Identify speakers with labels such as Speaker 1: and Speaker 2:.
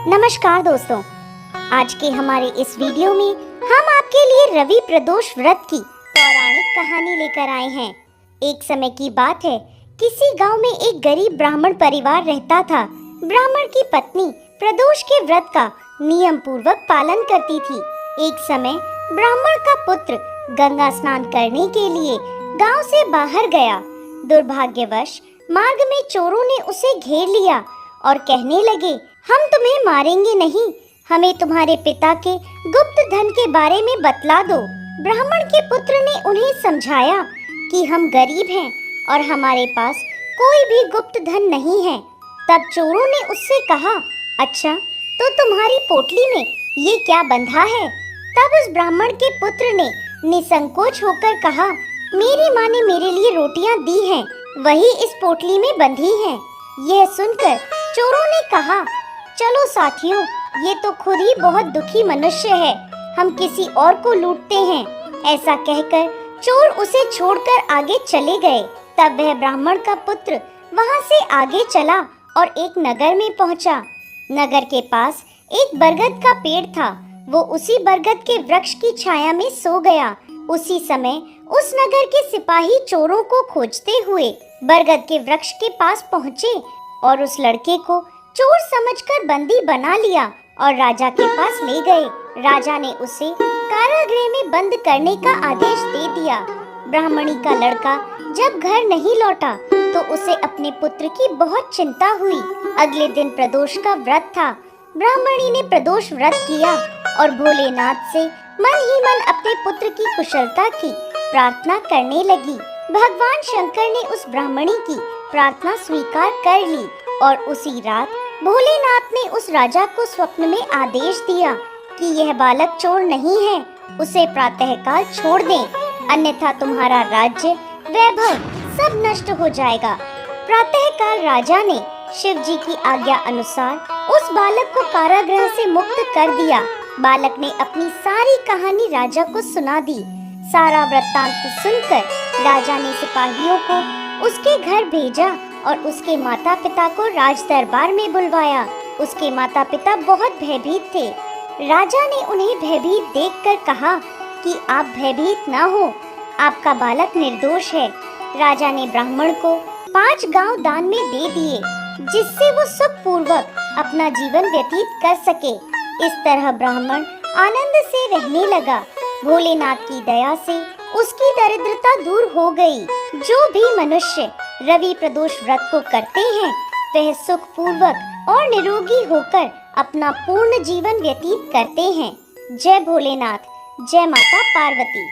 Speaker 1: नमस्कार दोस्तों, आज के हमारे इस वीडियो में हम आपके लिए रवि प्रदोष व्रत की पौराणिक कहानी लेकर आए हैं। एक समय की बात है, किसी गांव में एक गरीब ब्राह्मण परिवार रहता था। ब्राह्मण की पत्नी प्रदोष के व्रत का नियम पूर्वक पालन करती थी। एक समय ब्राह्मण का पुत्र गंगा स्नान करने के लिए गांव से बाहर गया। दुर्भाग्यवश मार्ग में चोरों ने उसे घेर लिया और कहने लगे, हम तुम्हें मारेंगे नहीं, हमें तुम्हारे पिता के गुप्त धन के बारे में बतला दो। ब्राह्मण के पुत्र ने उन्हें समझाया कि हम गरीब हैं और हमारे पास कोई भी गुप्त धन नहीं है। तब चोरों ने उससे कहा, अच्छा तो तुम्हारी पोटली में ये क्या बंधा है? तब उस ब्राह्मण के पुत्र ने निसंकोच होकर कहा, मेरी माँ ने मेरे लिए रोटियां दी हैं, वही इस पोटली में बंधी हैं। यह सुनकर चोरों ने कहा, चलो साथियों, ये तो खुद ही बहुत दुखी मनुष्य है, हम किसी और को लूटते हैं। ऐसा कहकर चोर उसे छोड़कर आगे चले गए। तब वह ब्राह्मण का पुत्र वहां से आगे चला और एक नगर में पहुंचा। नगर के पास एक बरगद का पेड़ था। वो उसी बरगद के वृक्ष की छाया में सो गया। उसी समय उस नगर के सिपाही चोरों को खोजते हुए बरगद के वृक्ष के पास पहुँचे और उस लड़के को चोर समझकर बंदी बना लिया और राजा के पास ले गए। राजा ने उसे कारागृह में बंद करने का आदेश दे दिया। ब्राह्मणी का लड़का जब घर नहीं लौटा तो उसे अपने पुत्र की बहुत चिंता हुई। अगले दिन प्रदोष का व्रत था। ब्राह्मणी ने प्रदोष व्रत किया और भोलेनाथ से मन ही मन अपने पुत्र की कुशलता की प्रार्थना करने लगी। भगवान शंकर ने उस ब्राह्मणी की प्रार्थना स्वीकार कर ली और उसी रात भोलेनाथ ने उस राजा को स्वप्न में आदेश दिया कि यह बालक चोर नहीं है, उसे प्रातःकाल छोड़ दें, अन्यथा तुम्हारा राज्य वैभव सब नष्ट हो जाएगा। प्रातःकाल राजा ने शिव जी की आज्ञा अनुसार उस बालक को कारागृह से मुक्त कर दिया। बालक ने अपनी सारी कहानी राजा को सुना दी। सारा वृत्तांत सुनकर राजा ने सिपाहियों को उसके घर भेजा और उसके माता पिता को राज दरबार में बुलवाया। उसके माता पिता बहुत भयभीत थे। राजा ने उन्हें भयभीत देखकर कहा कि आप भयभीत न हो, आपका बालक निर्दोष है। राजा ने ब्राह्मण को 5 गांव दान में दे दिए, जिससे वो सुख पूर्वक अपना जीवन व्यतीत कर सके। इस तरह ब्राह्मण आनंद से रहने लगा। भोलेनाथ की दया से उसकी दरिद्रता दूर हो गई। जो भी मनुष्य रवि प्रदोष व्रत को करते हैं, वह सुख पूर्वक और निरोगी होकर अपना पूर्ण जीवन व्यतीत करते हैं। जय भोलेनाथ, जय माता पार्वती।